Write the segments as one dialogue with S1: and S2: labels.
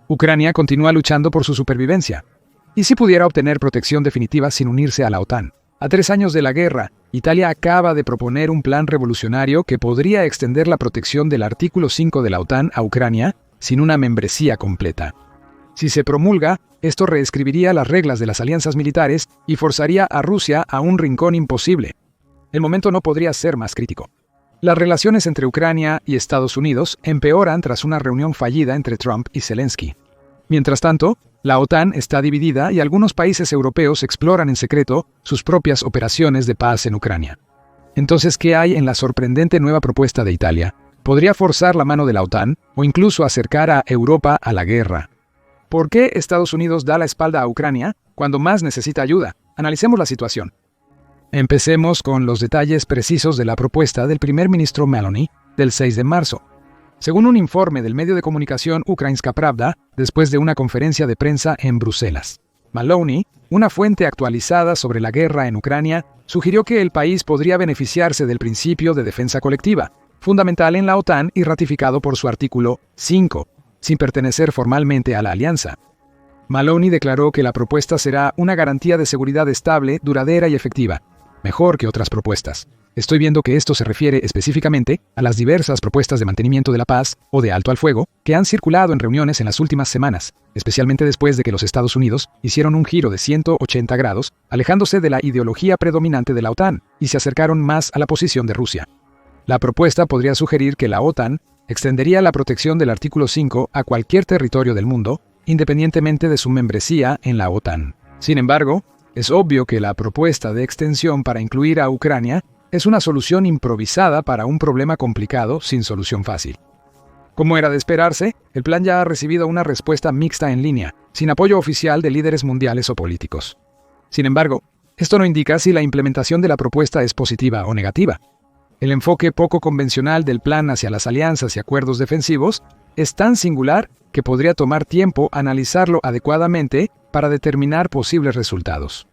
S1: Ucrania continúa luchando por su supervivencia. ¿Y si pudiera obtener protección definitiva sin unirse a la OTAN? A 3 años de la guerra, Italia acaba de proponer un plan revolucionario que podría extender la protección del artículo 5 de la OTAN a Ucrania sin una membresía completa. Si se promulga, esto reescribiría las reglas de las alianzas militares y forzaría a Rusia a un rincón imposible. El momento no podría ser más crítico. Las relaciones entre Ucrania y Estados Unidos empeoran tras una reunión fallida entre Trump y Zelensky. Mientras tanto, la OTAN está dividida y algunos países europeos exploran en secreto sus propias operaciones de paz en Ucrania. Entonces, ¿qué hay en la sorprendente nueva propuesta de Italia? ¿Podría forzar la mano de la OTAN o incluso acercar a Europa a la guerra? ¿Por qué Estados Unidos da la espalda a Ucrania cuando más necesita ayuda? Analicemos la situación. Empecemos con los detalles precisos de la propuesta del primer ministro Meloni del 6 de marzo. Según un informe del medio de comunicación Ukrainska Pravda, después de una conferencia de prensa en Bruselas, Meloni, una fuente actualizada sobre la guerra en Ucrania, sugirió que el país podría beneficiarse del principio de defensa colectiva, fundamental en la OTAN y ratificado por su artículo 5, sin pertenecer formalmente a la alianza. Meloni declaró que la propuesta será una garantía de seguridad estable, duradera y efectiva, mejor que otras propuestas. Estoy viendo que esto se refiere específicamente a las diversas propuestas de mantenimiento de la paz o de alto al fuego que han circulado en reuniones en las últimas semanas, especialmente después de que los Estados Unidos hicieron un giro de 180 grados, alejándose de la ideología predominante de la OTAN y se acercaron más a la posición de Rusia. La propuesta podría sugerir que la OTAN extendería la protección del artículo 5 a cualquier territorio del mundo, independientemente de su membresía en la OTAN. Sin embargo, es obvio que la propuesta de extensión para incluir a Ucrania es una solución improvisada para un problema complicado sin solución fácil. Como era de esperarse, el plan ya ha recibido una respuesta mixta en línea, sin apoyo oficial de líderes mundiales o políticos. Sin embargo, esto no indica si la implementación de la propuesta es positiva o negativa. El enfoque poco convencional del plan hacia las alianzas y acuerdos defensivos es tan singular que podría tomar tiempo analizarlo adecuadamente para determinar posibles resultados.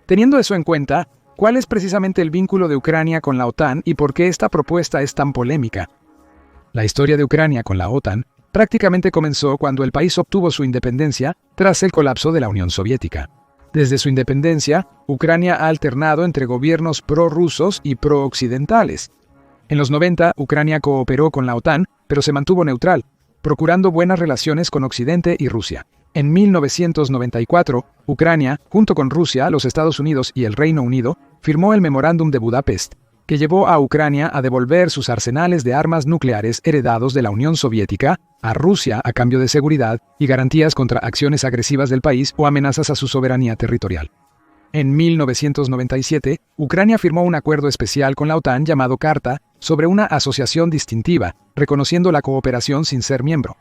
S1: Teniendo eso en cuenta, ¿cuál es precisamente el vínculo de Ucrania con la OTAN y por qué esta propuesta es tan polémica? La historia de Ucrania con la OTAN prácticamente comenzó cuando el país obtuvo su independencia tras el colapso de la Unión Soviética. Desde su independencia, Ucrania ha alternado entre gobiernos prorrusos y pro-occidentales. En los 90, Ucrania cooperó con la OTAN, pero se mantuvo neutral, procurando buenas relaciones con Occidente y Rusia. En 1994, Ucrania, junto con Rusia, los Estados Unidos y el Reino Unido, firmó el Memorándum de Budapest, que llevó a Ucrania a devolver sus arsenales de armas nucleares heredados de la Unión Soviética a Rusia a cambio de seguridad y garantías contra acciones agresivas del país o amenazas a su soberanía territorial. En 1997, Ucrania firmó un acuerdo especial con la OTAN llamado Carta sobre una asociación distintiva, reconociendo la cooperación sin ser miembro.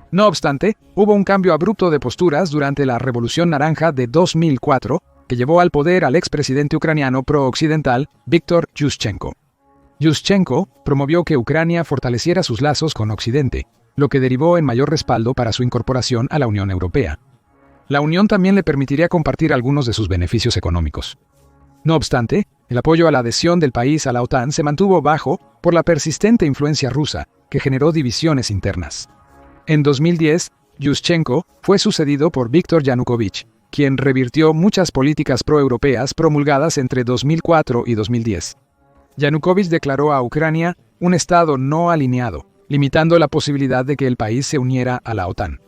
S1: No obstante, hubo un cambio abrupto de posturas durante la Revolución Naranja de 2004, que llevó al poder al expresidente ucraniano pro-occidental Viktor Yushchenko. Yushchenko promovió que Ucrania fortaleciera sus lazos con Occidente, lo que derivó en mayor respaldo para su incorporación a la Unión Europea. La Unión también le permitiría compartir algunos de sus beneficios económicos. No obstante, el apoyo a la adhesión del país a la OTAN se mantuvo bajo por la persistente influencia rusa, que generó divisiones internas. En 2010, Yushchenko fue sucedido por Viktor Yanukovych, quien revirtió muchas políticas proeuropeas promulgadas entre 2004 y 2010. Yanukovych declaró a Ucrania un Estado no alineado, limitando la posibilidad de que el país se uniera a la OTAN.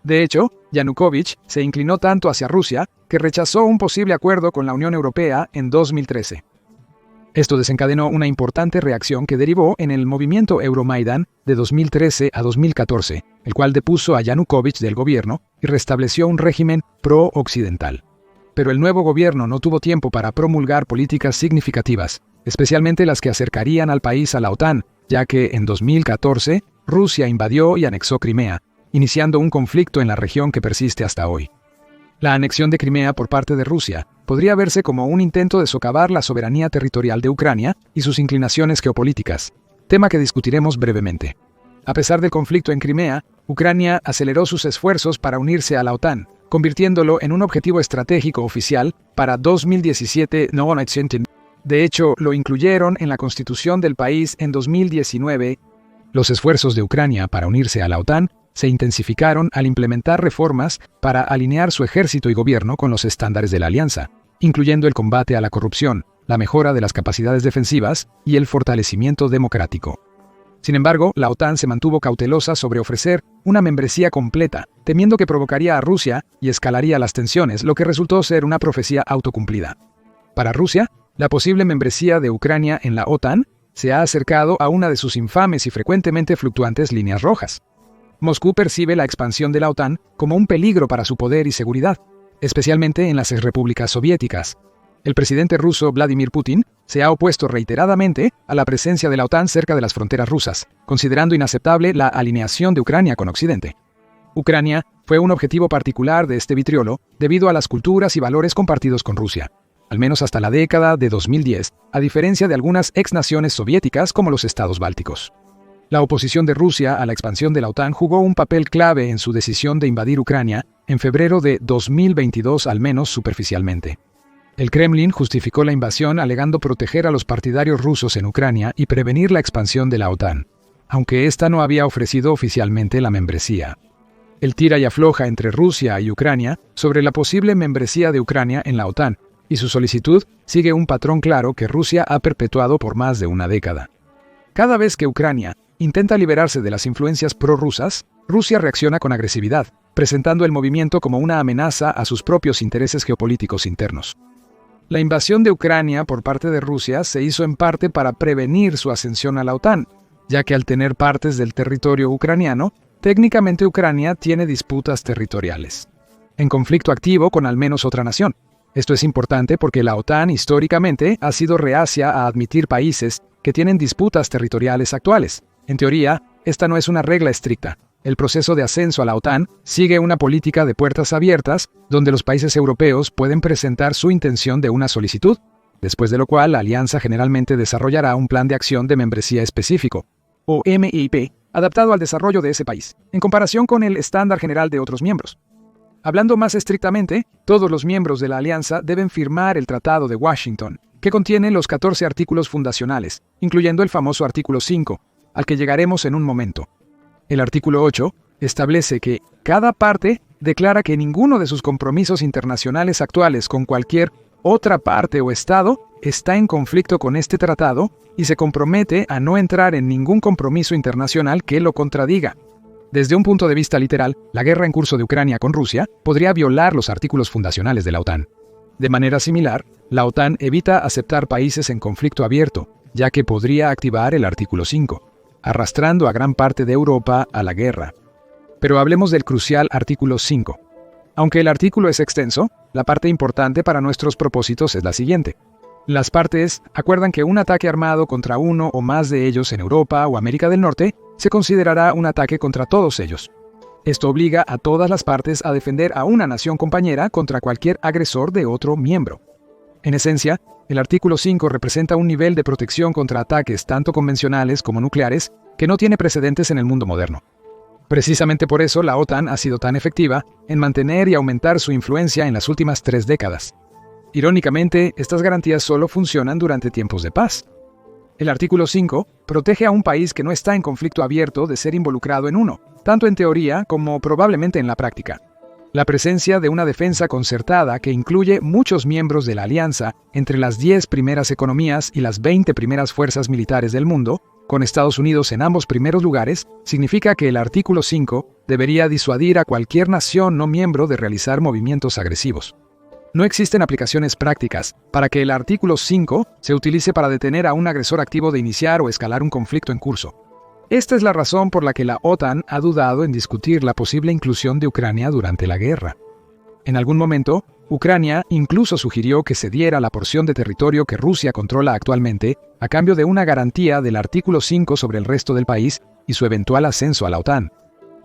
S1: De hecho, Yanukovych se inclinó tanto hacia Rusia que rechazó un posible acuerdo con la Unión Europea en 2013. Esto desencadenó una importante reacción que derivó en el movimiento Euromaidán de 2013 a 2014, el cual depuso a Yanukovych del gobierno y restableció un régimen pro-occidental. Pero el nuevo gobierno no tuvo tiempo para promulgar políticas significativas, especialmente las que acercarían al país a la OTAN, ya que en 2014 Rusia invadió y anexó Crimea, iniciando un conflicto en la región que persiste hasta hoy. La anexión de Crimea por parte de Rusia podría verse como un intento de socavar la soberanía territorial de Ucrania y sus inclinaciones geopolíticas, tema que discutiremos brevemente. A pesar del conflicto en Crimea, Ucrania aceleró sus esfuerzos para unirse a la OTAN, convirtiéndolo en un objetivo estratégico oficial para 2017. De hecho, lo incluyeron en la constitución del país en 2019. Los esfuerzos de Ucrania para unirse a la OTAN se intensificaron al implementar reformas para alinear su ejército y gobierno con los estándares de la alianza, incluyendo el combate a la corrupción, la mejora de las capacidades defensivas y el fortalecimiento democrático. Sin embargo, la OTAN se mantuvo cautelosa sobre ofrecer una membresía completa, temiendo que provocaría a Rusia y escalaría las tensiones, lo que resultó ser una profecía autocumplida. Para Rusia, la posible membresía de Ucrania en la OTAN se ha acercado a una de sus infames y frecuentemente fluctuantes líneas rojas. Moscú percibe la expansión de la OTAN como un peligro para su poder y seguridad, especialmente en las repúblicas soviéticas. El presidente ruso Vladimir Putin se ha opuesto reiteradamente a la presencia de la OTAN cerca de las fronteras rusas, considerando inaceptable la alineación de Ucrania con Occidente. Ucrania fue un objetivo particular de este vitriolo debido a las culturas y valores compartidos con Rusia, al menos hasta la década de 2010, a diferencia de algunas ex-naciones soviéticas como los estados bálticos. La oposición de Rusia a la expansión de la OTAN jugó un papel clave en su decisión de invadir Ucrania en febrero de 2022, al menos superficialmente. El Kremlin justificó la invasión alegando proteger a los partidarios rusos en Ucrania y prevenir la expansión de la OTAN, aunque ésta no había ofrecido oficialmente la membresía. El tira y afloja entre Rusia y Ucrania sobre la posible membresía de Ucrania en la OTAN, y su solicitud sigue un patrón claro que Rusia ha perpetuado por más de una década. Cada vez que Ucrania intenta liberarse de las influencias prorrusas, Rusia reacciona con agresividad, presentando el movimiento como una amenaza a sus propios intereses geopolíticos internos. La invasión de Ucrania por parte de Rusia se hizo en parte para prevenir su ascensión a la OTAN, ya que al tener partes del territorio ucraniano, técnicamente Ucrania tiene disputas territoriales, en conflicto activo con al menos otra nación. Esto es importante porque la OTAN históricamente ha sido reacia a admitir países que tienen disputas territoriales actuales. En teoría, esta no es una regla estricta. El proceso de ascenso a la OTAN sigue una política de puertas abiertas, donde los países europeos pueden presentar su intención de una solicitud, después de lo cual la alianza generalmente desarrollará un plan de acción de membresía específico, o MIP, adaptado al desarrollo de ese país, en comparación con el estándar general de otros miembros. Hablando más estrictamente, todos los miembros de la alianza deben firmar el Tratado de Washington, que contiene los 14 artículos fundacionales, incluyendo el famoso artículo 5, al que llegaremos en un momento. El artículo 8 establece que cada parte declara que ninguno de sus compromisos internacionales actuales con cualquier otra parte o estado está en conflicto con este tratado y se compromete a no entrar en ningún compromiso internacional que lo contradiga. Desde un punto de vista literal, la guerra en curso de Ucrania con Rusia podría violar los artículos fundacionales de la OTAN. De manera similar, la OTAN evita aceptar países en conflicto abierto, ya que podría activar el artículo 5. Arrastrando a gran parte de Europa a la guerra. Pero hablemos del crucial artículo 5. Aunque el artículo es extenso, la parte importante para nuestros propósitos es la siguiente. Las partes acuerdan que un ataque armado contra uno o más de ellos en Europa o América del Norte se considerará un ataque contra todos ellos. Esto obliga a todas las partes a defender a una nación compañera contra cualquier agresor de otro miembro. En esencia, el artículo 5 representa un nivel de protección contra ataques tanto convencionales como nucleares que no tiene precedentes en el mundo moderno. Precisamente por eso la OTAN ha sido tan efectiva en mantener y aumentar su influencia en las últimas 3 décadas. Irónicamente, estas garantías solo funcionan durante tiempos de paz. El artículo 5 protege a un país que no está en conflicto abierto de ser involucrado en uno, tanto en teoría como probablemente en la práctica. La presencia de una defensa concertada que incluye muchos miembros de la alianza entre las 10 primeras economías y las 20 primeras fuerzas militares del mundo, con Estados Unidos en ambos primeros lugares, significa que el artículo 5 debería disuadir a cualquier nación no miembro de realizar movimientos agresivos. No existen aplicaciones prácticas para que el artículo 5 se utilice para detener a un agresor activo de iniciar o escalar un conflicto en curso. Esta es la razón por la que la OTAN ha dudado en discutir la posible inclusión de Ucrania durante la guerra. En algún momento, Ucrania incluso sugirió que se diera la porción de territorio que Rusia controla actualmente a cambio de una garantía del artículo 5 sobre el resto del país y su eventual ascenso a la OTAN.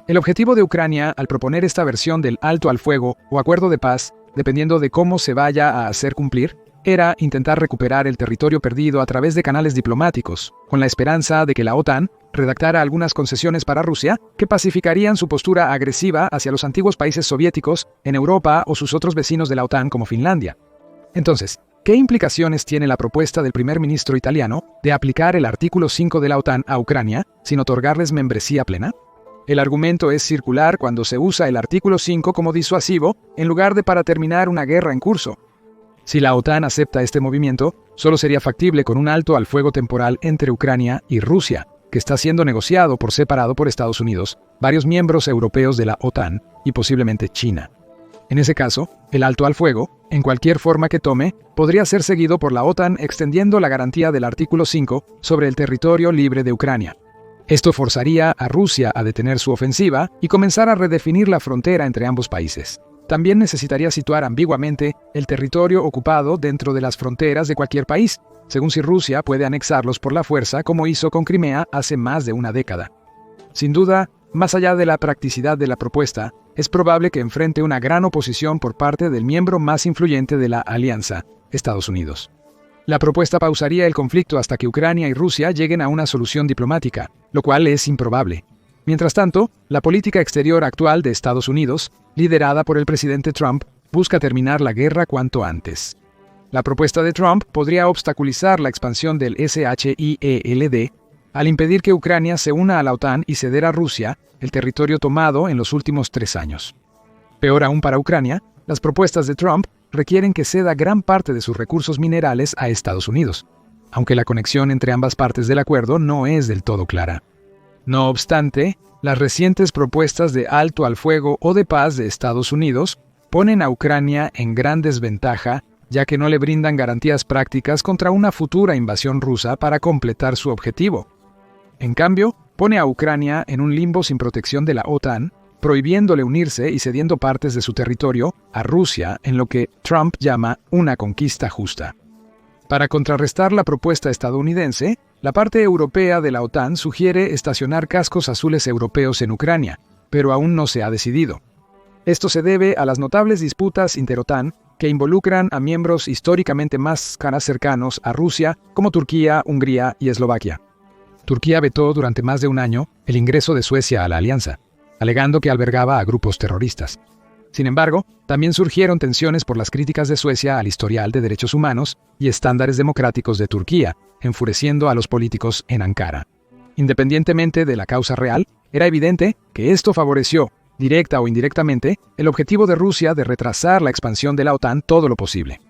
S1: El objetivo de Ucrania al proponer esta versión del alto al fuego o acuerdo de paz, dependiendo de cómo se vaya a hacer cumplir, era intentar recuperar el territorio perdido a través de canales diplomáticos, con la esperanza de que la OTAN redactara algunas concesiones para Rusia que pacificarían su postura agresiva hacia los antiguos países soviéticos en Europa o sus otros vecinos de la OTAN como Finlandia. Entonces, ¿qué implicaciones tiene la propuesta del primer ministro italiano de aplicar el artículo 5 de la OTAN a Ucrania sin otorgarles membresía plena? El argumento es circular cuando se usa el artículo 5 como disuasivo en lugar de para terminar una guerra en curso. Si la OTAN acepta este movimiento, solo sería factible con un alto al fuego temporal entre Ucrania y Rusia, que está siendo negociado por separado por Estados Unidos, varios miembros europeos de la OTAN y posiblemente China. En ese caso, el alto al fuego, en cualquier forma que tome, podría ser seguido por la OTAN extendiendo la garantía del artículo 5 sobre el territorio libre de Ucrania. Esto forzaría a Rusia a detener su ofensiva y comenzar a redefinir la frontera entre ambos países. También necesitaría situar ambiguamente el territorio ocupado dentro de las fronteras de cualquier país, según si Rusia puede anexarlos por la fuerza como hizo con Crimea hace más de una década. Sin duda, más allá de la practicidad de la propuesta, es probable que enfrente una gran oposición por parte del miembro más influyente de la alianza, Estados Unidos. La propuesta pausaría el conflicto hasta que Ucrania y Rusia lleguen a una solución diplomática, lo cual es improbable. Mientras tanto, la política exterior actual de Estados Unidos, liderada por el presidente Trump, busca terminar la guerra cuanto antes. La propuesta de Trump podría obstaculizar la expansión del SHIELD al impedir que Ucrania se una a la OTAN y ceder a Rusia el territorio tomado en los últimos 3 años. Peor aún para Ucrania, las propuestas de Trump requieren que ceda gran parte de sus recursos minerales a Estados Unidos, aunque la conexión entre ambas partes del acuerdo no es del todo clara. No obstante, las recientes propuestas de alto al fuego o de paz de Estados Unidos ponen a Ucrania en gran desventaja, ya que no le brindan garantías prácticas contra una futura invasión rusa para completar su objetivo. En cambio, pone a Ucrania en un limbo sin protección de la OTAN, prohibiéndole unirse y cediendo partes de su territorio a Rusia en lo que Trump llama una conquista justa. Para contrarrestar la propuesta estadounidense, la parte europea de la OTAN sugiere estacionar cascos azules europeos en Ucrania, pero aún no se ha decidido. Esto se debe a las notables disputas inter-OTAN que involucran a miembros históricamente más cercanos a Rusia como Turquía, Hungría y Eslovaquia. Turquía vetó durante más de un año el ingreso de Suecia a la alianza, alegando que albergaba a grupos terroristas. Sin embargo, también surgieron tensiones por las críticas de Suecia al historial de derechos humanos y estándares democráticos de Turquía, enfureciendo a los políticos en Ankara. Independientemente de la causa real, era evidente que esto favoreció, directa o indirectamente, el objetivo de Rusia de retrasar la expansión de la OTAN todo lo posible.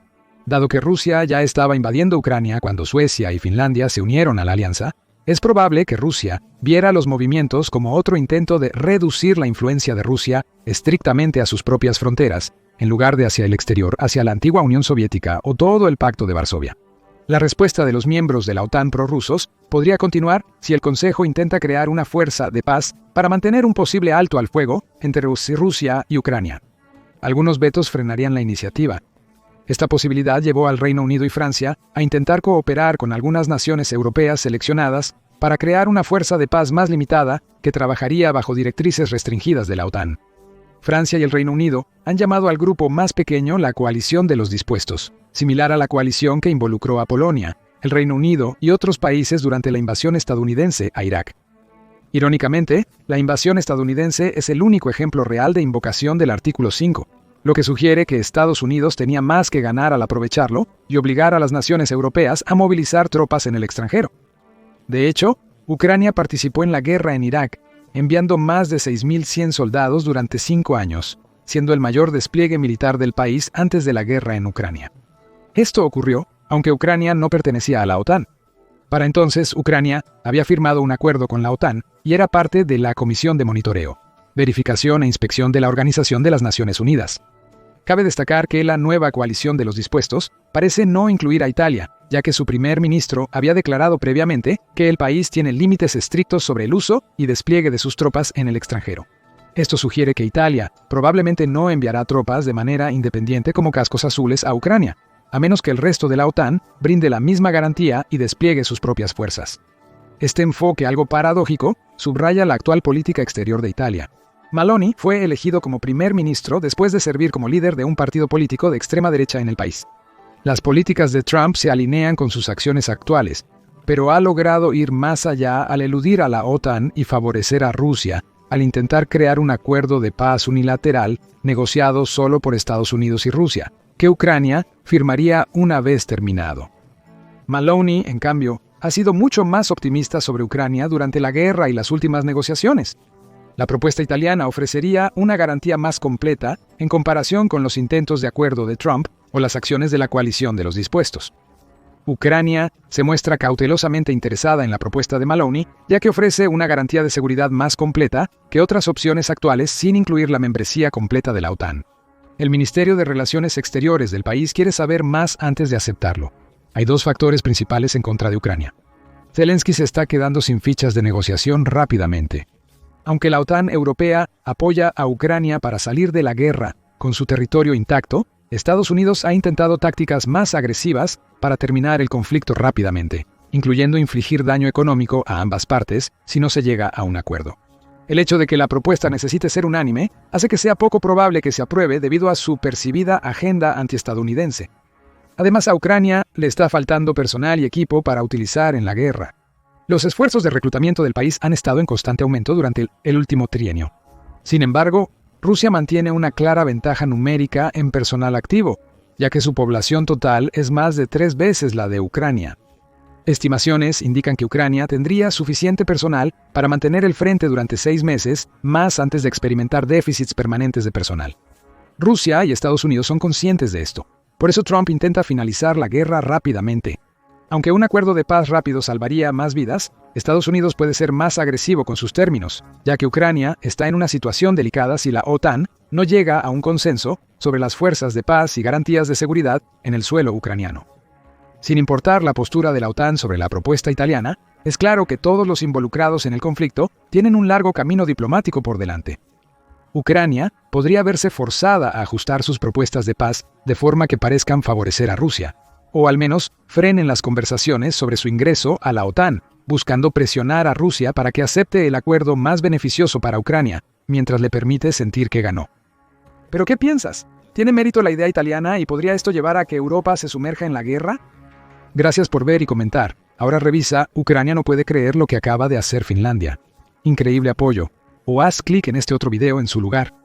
S1: Dado que Rusia ya estaba invadiendo Ucrania cuando Suecia y Finlandia se unieron a la alianza, es probable que Rusia viera los movimientos como otro intento de reducir la influencia de Rusia estrictamente a sus propias fronteras, en lugar de hacia el exterior, hacia la antigua Unión Soviética o todo el Pacto de Varsovia. La respuesta de los miembros de la OTAN prorrusos podría continuar si el Consejo intenta crear una fuerza de paz para mantener un posible alto al fuego entre Rusia y Ucrania. Algunos vetos frenarían la iniciativa. Esta posibilidad llevó al Reino Unido y Francia a intentar cooperar con algunas naciones europeas seleccionadas para crear una fuerza de paz más limitada que trabajaría bajo directrices restringidas de la OTAN. Francia y el Reino Unido han llamado al grupo más pequeño la Coalición de los Dispuestos, similar a la coalición que involucró a Polonia, el Reino Unido y otros países durante la invasión estadounidense a Irak. Irónicamente, la invasión estadounidense es el único ejemplo real de invocación del artículo 5, lo que sugiere que Estados Unidos tenía más que ganar al aprovecharlo y obligar a las naciones europeas a movilizar tropas en el extranjero. De hecho, Ucrania participó en la guerra en Irak, enviando más de 6.100 soldados durante 5 años, siendo el mayor despliegue militar del país antes de la guerra en Ucrania. Esto ocurrió, aunque Ucrania no pertenecía a la OTAN. Para entonces, Ucrania había firmado un acuerdo con la OTAN y era parte de la Comisión de Monitoreo, Verificación e Inspección de la Organización de las Naciones Unidas. Cabe destacar que la nueva coalición de los dispuestos parece no incluir a Italia, ya que su primer ministro había declarado previamente que el país tiene límites estrictos sobre el uso y despliegue de sus tropas en el extranjero. Esto sugiere que Italia probablemente no enviará tropas de manera independiente como cascos azules a Ucrania, a menos que el resto de la OTAN brinde la misma garantía y despliegue sus propias fuerzas. Este enfoque algo paradójico subraya la actual política exterior de Italia. Meloni fue elegido como primer ministro después de servir como líder de un partido político de extrema derecha en el país. Las políticas de Trump se alinean con sus acciones actuales, pero ha logrado ir más allá al eludir a la OTAN y favorecer a Rusia, al intentar crear un acuerdo de paz unilateral negociado solo por Estados Unidos y Rusia, que Ucrania firmaría una vez terminado. Meloni, en cambio, ha sido mucho más optimista sobre Ucrania durante la guerra y las últimas negociaciones. La propuesta italiana ofrecería una garantía más completa en comparación con los intentos de acuerdo de Trump o las acciones de la coalición de los dispuestos. Ucrania se muestra cautelosamente interesada en la propuesta de Maloney, ya que ofrece una garantía de seguridad más completa que otras opciones actuales sin incluir la membresía completa de la OTAN. El Ministerio de Relaciones Exteriores del país quiere saber más antes de aceptarlo. Hay dos factores principales en contra de Ucrania. Zelensky se está quedando sin fichas de negociación rápidamente. Aunque la OTAN europea apoya a Ucrania para salir de la guerra con su territorio intacto, Estados Unidos ha intentado tácticas más agresivas para terminar el conflicto rápidamente, incluyendo infligir daño económico a ambas partes si no se llega a un acuerdo. El hecho de que la propuesta necesite ser unánime hace que sea poco probable que se apruebe debido a su percibida agenda antiestadounidense. Además, a Ucrania le está faltando personal y equipo para utilizar en la guerra. Los esfuerzos de reclutamiento del país han estado en constante aumento durante el último trienio. Sin embargo, Rusia mantiene una clara ventaja numérica en personal activo, ya que su población total es más de 3 veces la de Ucrania. Estimaciones indican que Ucrania tendría suficiente personal para mantener el frente durante 6 meses, más antes de experimentar déficits permanentes de personal. Rusia y Estados Unidos son conscientes de esto. Por eso Trump intenta finalizar la guerra rápidamente. Aunque un acuerdo de paz rápido salvaría más vidas, Estados Unidos puede ser más agresivo con sus términos, ya que Ucrania está en una situación delicada si la OTAN no llega a un consenso sobre las fuerzas de paz y garantías de seguridad en el suelo ucraniano. Sin importar la postura de la OTAN sobre la propuesta italiana, es claro que todos los involucrados en el conflicto tienen un largo camino diplomático por delante. Ucrania podría verse forzada a ajustar sus propuestas de paz de forma que parezcan favorecer a Rusia, o al menos frenen las conversaciones sobre su ingreso a la OTAN, buscando presionar a Rusia para que acepte el acuerdo más beneficioso para Ucrania, mientras le permite sentir que ganó. ¿Pero qué piensas? ¿Tiene mérito la idea italiana y podría esto llevar a que Europa se sumerja en la guerra? Gracias por ver y comentar. Ahora revisa Ucrania no puede creer lo que acaba de hacer Finlandia. Increíble apoyo. O haz clic en este otro video en su lugar.